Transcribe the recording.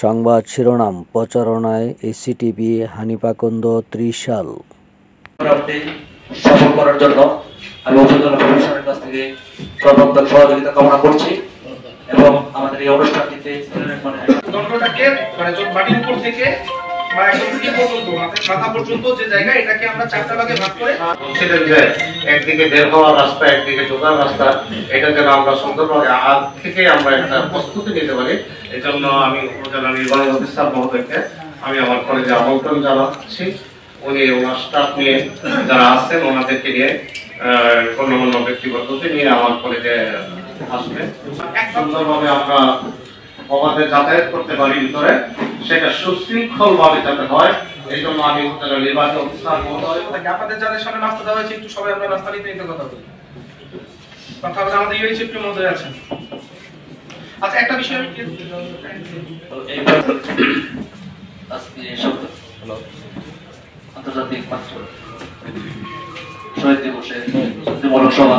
সংবাদ শিরোনাম প্রচারণায় এসিটিভি হানিপাকন্দ ত্রিশাল সফল করার জন্য আমি উপজেলা প্রশাসনের কাছ থেকে সর্বাত্মক সহযোগিতা কামনা করছি এবং আমাদের এই অনুষ্ঠানটিতে দণ্ডটাকে মাটির উপর থেকে মাথা পর্যন্ত যে জায়গা এটাকে আমরা চারটা ভাগে ভাগ করে বলছিলেন যে একদিকে বের হওয়ার রাস্তা একদিকে ঢোকার রাস্তা এটা যেন আমরা সুন্দরভাবে আগ থেকে আমরা একটা প্রস্তুতি নিতে পারি এই জন্য আমি উপজেলা নির্বাহী অফিসার মহোদয়কে আমি আমার কলেজে আমন্ত্রণ জানাচ্ছি উনি ওনার স্টাফ নিয়ে যারা আছেন ওনাদেরকে নিয়ে গণ্যমান্য ব্যক্তিবর্গকে নিয়ে আমার কলেজে আসবে সুন্দরভাবে আমরা আমাদের যাতায়াত করতে পারি ভিতরে সেটা সুশৃঙ্খল ভাবে যাতে হয় এই জন্য আমি উপজেলা নির্বাহী অফিসার মহোদয় আপনাদের যাদের সামনে নাস্তা দেওয়া হয়েছে একটু সবাই আমরা নাস্তা নিতে কথা বলি কথা বলে আমাদের ইউএইচ এফপি মহোদয় আছেন। আচ্ছা একটা বিষয় আমি আজকে আন্তর্জাতিক শহীদ দিবসে মূলক সভা